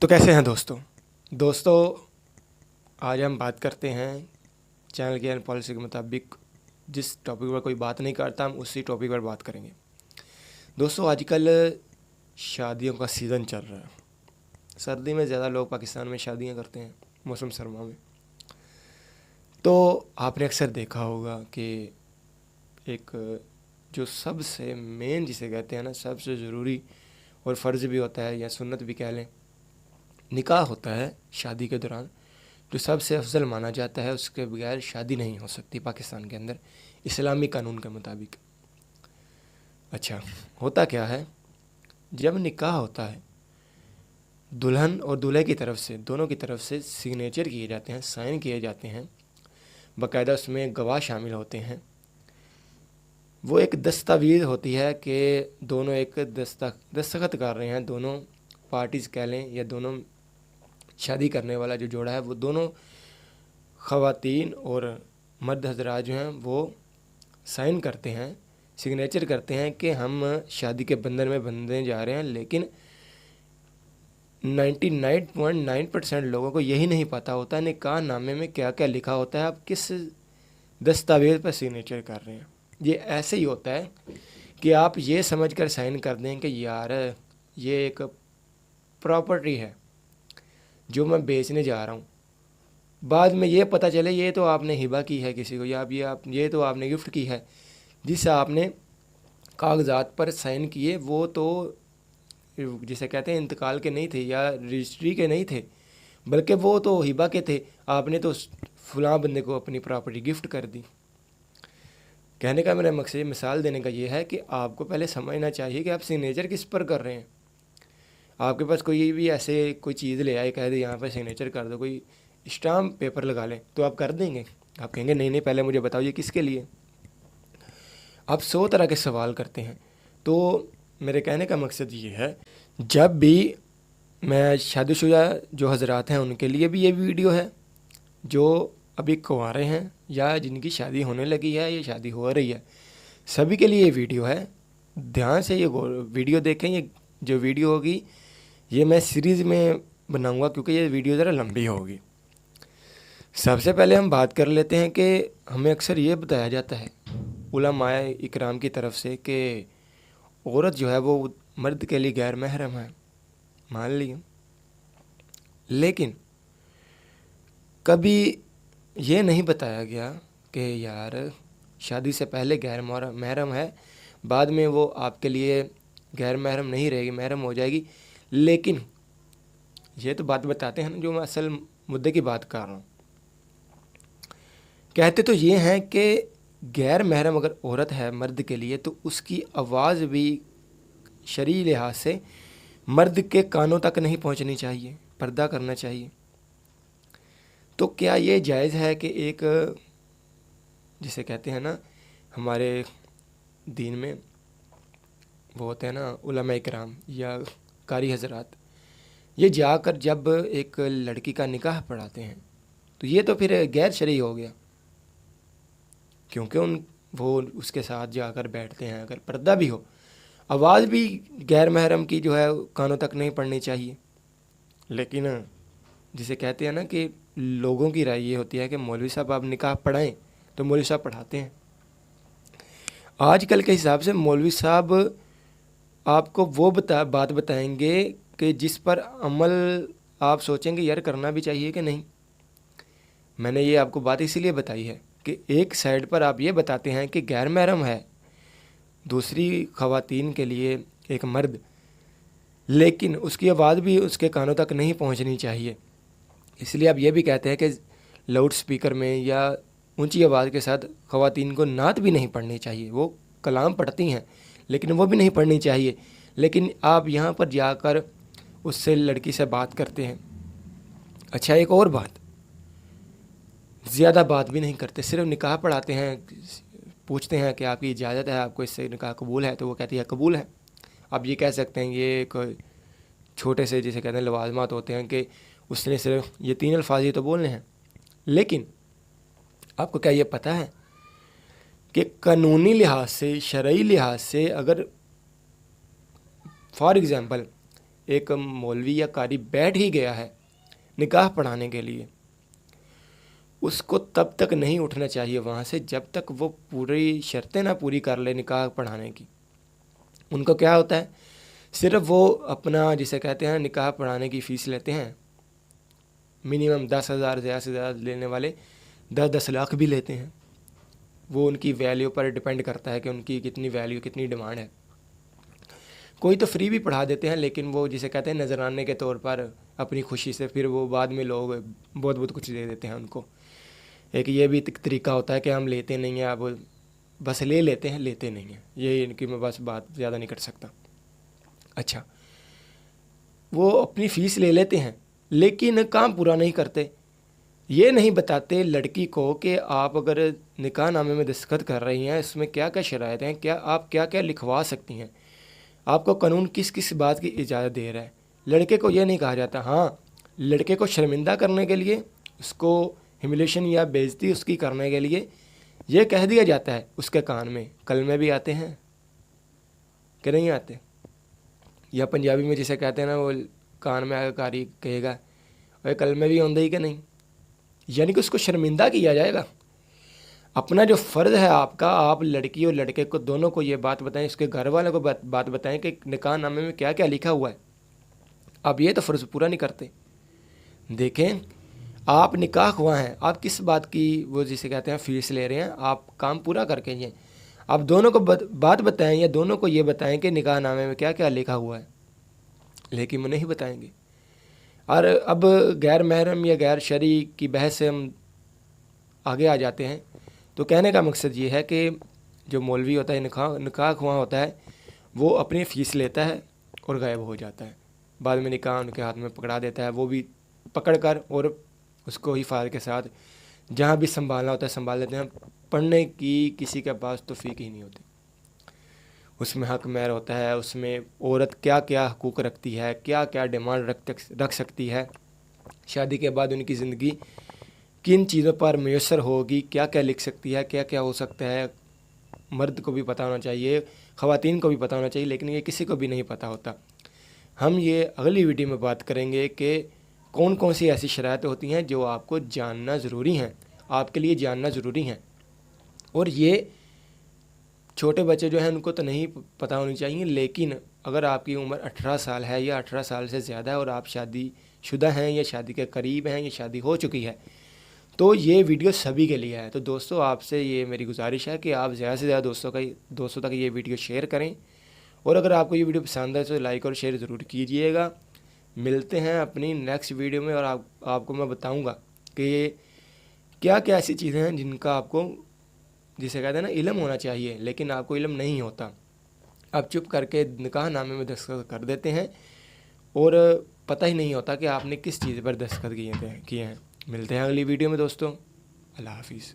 तो कैसे हैं दोस्तों आज हम बात करते हैं चैनल की पॉलिसी के मुताबिक जिस टॉपिक पर कोई बात नहीं करता हम उसी टॉपिक पर बात करेंगे। दोस्तों आजकल शादियों का सीज़न चल रहा है। सर्दी में ज़्यादा लोग पाकिस्तान में शादियां करते हैं, मौसम सरमा में। तो आपने अक्सर देखा होगा कि एक जो सबसे मेन जिसे कहते हैं ना, सबसे ज़रूरी और फ़र्ज़ भी होता है या सुन्नत भी कह लें, निकाह होता है शादी के दौरान, जो सबसे अफजल माना जाता है। उसके बगैर शादी नहीं हो सकती पाकिस्तान के अंदर इस्लामी कानून के मुताबिक। अच्छा, होता क्या है, जब निकाह होता है दुल्हन और दूल्हे की तरफ से, दोनों की तरफ से सिग्नेचर किए जाते हैं, साइन किए जाते हैं, बाकायदा उसमें गवाह शामिल होते हैं। वो एक दस्तावेज़ होती है कि दोनों एक दस्तखत कर रहे हैं, दोनों पार्टीज़ कह लें या दोनों शादी करने वाला जो जोड़ा है, वो दोनों ख़वातीन और मर्द हज़रात जो हैं वो साइन करते हैं, सिग्नेचर करते हैं कि हम शादी के बंधन में बंधने जा रहे हैं। लेकिन 99.9% लोगों को यही नहीं पता होता निकाह नामे में क्या क्या लिखा होता है, आप किस दस्तावेज़ पर सिग्नेचर कर रहे हैं। ये ऐसे ही होता है कि आप ये समझकर साइन कर दें कि यार ये एक प्रॉपर्टी है जो मैं बेचने जा रहा हूँ। बाद में ये पता चले ये तो आपने हिबा की है किसी को, या ये तो आपने गिफ्ट की है। जिस आपने कागज़ात पर साइन किए वो तो जिसे कहते हैं इंतकाल के नहीं थे या रजिस्ट्री के नहीं थे, बल्कि वो तो हिबा के थे। आपने तो फलां बंदे को अपनी प्रॉपर्टी गिफ्ट कर दी। कहने का मेरा मकसद, मिसाल देने का ये है कि आपको पहले समझना चाहिए कि आप सिग्नेचर किस पर कर रहे हैं। आपके पास कोई भी ऐसे कोई चीज़ ले आए, कह दे यहाँ पर सिग्नेचर कर दो, कोई स्टाम्प पेपर लगा लें, तो आप कर देंगे? आप कहेंगे नहीं पहले मुझे बताओ ये किसके लिए। आप 100 तरह के सवाल करते हैं। तो मेरे कहने का मकसद ये है, जब भी मैं शादीशुदा जो हज़रात हैं उनके लिए भी ये वीडियो है, जो अभी कुंवारे हैं या जिनकी शादी होने लगी है या शादी हो रही है, सभी के लिए ये वीडियो है। ध्यान से ये वीडियो देखें। ये जो वीडियो होगी ये मैं सीरीज़ में बनाऊंगा क्योंकि ये वीडियो ज़रा लंबी होगी। सबसे पहले हम बात कर लेते हैं कि हमें अक्सर ये बताया जाता है उलमाए इकराम की तरफ से कि औरत जो है वो मर्द के लिए गैर महरम है, मान लिया। लेकिन कभी ये नहीं बताया गया कि यार शादी से पहले गैर महरम है, बाद में वो आपके लिए गैर महरम नहीं रहेगी, महरम हो जाएगी। लेकिन ये तो बात बताते हैं ना, जो मैं असल मुद्दे की बात कर रहा हूँ। कहते तो ये हैं कि गैर महरम अगर औरत है मर्द के लिए तो उसकी आवाज़ भी शरई लिहाज से मर्द के कानों तक नहीं पहुंचनी चाहिए, पर्दा करना चाहिए। तो क्या ये जायज़ है कि एक जिसे कहते हैं ना, हमारे दीन में वो होते हैं ना उलमाए इकराम या कारी हज़रात, ये जाकर जब एक लड़की का निकाह पढ़ाते हैं तो ये तो फिर गैर शरई हो गया, क्योंकि वो उसके साथ जाकर बैठते हैं। अगर पर्दा भी हो, आवाज़ भी गैर महरम की जो है कानों तक नहीं पड़नी चाहिए। लेकिन जिसे कहते हैं ना कि लोगों की राय ये होती है कि मौलवी साहब आप निकाह पढ़ाएं, तो मौलवी साहब पढ़ाते हैं। आजकल के हिसाब से मौलवी साहब आपको वो बात बताएंगे कि जिस पर अमल आप सोचेंगे यार करना भी चाहिए कि नहीं। मैंने ये आपको बात इसीलिए बताई है कि एक साइड पर आप ये बताते हैं कि गैर महरम है दूसरी ख़वातीन के लिए एक मर्द, लेकिन उसकी आवाज़ भी उसके कानों तक नहीं पहुंचनी चाहिए। इसलिए आप ये भी कहते हैं कि लाउड स्पीकर में या ऊंची आवाज़ के साथ ख़वातीन को नात भी नहीं पढ़नी चाहिए। वो कलाम पढ़ती हैं लेकिन वो भी नहीं पढ़नी चाहिए। लेकिन आप यहाँ पर जाकर उससे लड़की से बात करते हैं। अच्छा, एक और बात, ज़्यादा बात भी नहीं करते, सिर्फ निकाह पढ़ाते हैं। पूछते हैं कि आपकी इजाज़त है, आपको इससे निकाह कबूल है, तो वो कहती है कबूल है। आप ये कह सकते हैं ये एक छोटे से जिसे कहते हैं लवाजमात होते हैं कि उसने सिर्फ ये 3 अल्फाज ही तो बोलने हैं। लेकिन आपको क्या ये पता है कि कानूनी लिहाज से, शरई लिहाज से, अगर फॉर एग्ज़ाम्पल ایک مولوی یا قاری بیٹھ ہی گیا ہے نکاح پڑھانے کے لیے، اس کو تب تک نہیں اٹھنا چاہیے وہاں سے جب تک وہ پوری شرطیں نہ پوری کر لے نکاح پڑھانے کی۔ ان کو کیا ہوتا ہے، صرف وہ اپنا جسے کہتے ہیں نکاح پڑھانے کی فیس لیتے ہیں، منیمم 10,000 زیادہ سے زیادہ لینے والے 10 لاکھ بھی لیتے ہیں۔ وہ ان کی ویلیو پر ڈیپینڈ کرتا ہے کہ ان کی کتنی ویلیو، کتنی ڈیمانڈ ہے۔ کوئی تو فری بھی پڑھا دیتے ہیں، لیکن وہ جسے کہتے ہیں نذرانے کے طور پر اپنی خوشی سے، پھر وہ بعد میں لوگ بہت بہت کچھ دے دیتے ہیں ان کو۔ ایک یہ بھی طریقہ ہوتا ہے کہ ہم لیتے نہیں ہیں، اب بس لے لیتے ہیں، لیتے نہیں ہیں۔ یہ ان کی میں بس بات زیادہ نہیں کر سکتا۔ اچھا، وہ اپنی فیس لے لیتے ہیں لیکن کام پورا نہیں کرتے۔ یہ نہیں بتاتے لڑکی کو کہ آپ اگر نکاح نامے میں دستخط کر رہی ہیں اس میں کیا کیا شرائط ہیں، کیا آپ کیا کیا لکھوا سکتی ہیں، آپ کو قانون کس کس بات کی اجازت دے رہا ہے۔ لڑکے کو یہ نہیں کہا جاتا۔ ہاں، لڑکے کو شرمندہ کرنے کے لیے، اس کو ہیوملیشن یا بے عزتی اس کی کرنے کے لیے یہ کہہ دیا جاتا ہے اس کے کان میں، کلمے بھی آتے ہیں کہ نہیں آتے، یا پنجابی میں جسے کہتے ہیں نا، وہ کان میں آ کے قاری کہے گا وہ کلمے بھی ہوندے ہی کہ نہیں، یعنی کہ اس کو شرمندہ کیا جائے گا۔ اپنا جو فرض ہے آپ کا، آپ لڑکی اور لڑکے کو دونوں کو یہ بات بتائیں، اس کے گھر والوں کو بات بتائیں کہ نکاح نامے میں کیا کیا لکھا ہوا ہے۔ آپ یہ تو فرض پورا نہیں کرتے۔ دیکھیں، آپ نکاح ہوا ہیں، آپ کس بات کی وہ جسے کہتے ہیں فیس لے رہے ہیں، آپ کام پورا کر کے جائیں۔ آپ دونوں کو بات بتائیں یا دونوں کو یہ بتائیں کہ نکاح نامے میں کیا کیا لکھا ہوا ہے، لیکن وہ نہیں بتائیں گے۔ اور اب غیر محرم یا غیر شرعی کی بحث سے ہم آگے آ جاتے ہیں۔ تو کہنے کا مقصد یہ ہے کہ جو مولوی ہوتا ہے، نکاح خواہ ہوتا ہے، وہ اپنی فیس لیتا ہے اور غائب ہو جاتا ہے۔ بعد میں نکاح ان کے ہاتھ میں پکڑا دیتا ہے، وہ بھی پکڑ کر اور اس کو حفاظت کے ساتھ جہاں بھی سنبھالنا ہوتا ہے سنبھال لیتے ہیں۔ پڑھنے کی کسی کے پاس توفیق ہی نہیں ہوتی۔ اس میں حق مہر ہوتا ہے، اس میں عورت کیا کیا حقوق رکھتی ہے، کیا کیا ڈیمانڈ رکھ سکتی ہے، شادی کے بعد ان کی زندگی کن چیزوں پر میسر ہوگی، کیا کیا لکھ سکتی ہے، کیا کیا ہو سکتا ہے۔ مرد کو بھی پتہ ہونا چاہیے، خواتین کو بھی پتہ ہونا چاہیے، لیکن یہ کسی کو بھی نہیں پتہ ہوتا۔ ہم یہ اگلی ویڈیو میں بات کریں گے کہ کون کون سی ایسی شرائط ہوتی ہیں جو آپ کو جاننا ضروری ہیں، آپ کے لیے جاننا ضروری ہیں، اور یہ چھوٹے بچے جو ہیں ان کو تو نہیں پتہ ہونی چاہیے، لیکن اگر آپ کی عمر 18 سال ہے یا 18 سال سے زیادہ ہے اور آپ شادی شدہ ہیں یا شادی کے قریب ہیں یا شادی ہو چکی ہے، تو یہ ویڈیو سبھی کے لیے ہے۔ تو دوستو، آپ سے یہ میری گزارش ہے کہ آپ زیادہ سے زیادہ دوستوں تک یہ ویڈیو شیئر کریں، اور اگر آپ کو یہ ویڈیو پسند ہے تو لائک اور شیئر ضرور کیجئے گا۔ ملتے ہیں اپنی نیکسٹ ویڈیو میں، اور آپ کو میں بتاؤں گا کہ کیا کیا ایسی چیزیں ہیں جن کا آپ کو جسے کہتے ہیں نا علم ہونا چاہیے، لیکن آپ کو علم نہیں ہوتا۔ آپ چپ کر کے نکاح نامے میں دستخط کر دیتے ہیں اور پتہ ہی نہیں ہوتا کہ آپ نے کس چیز پر دستخط کیے ہیں۔ ملتے ہیں اگلی ویڈیو میں دوستوں، اللہ حافظ۔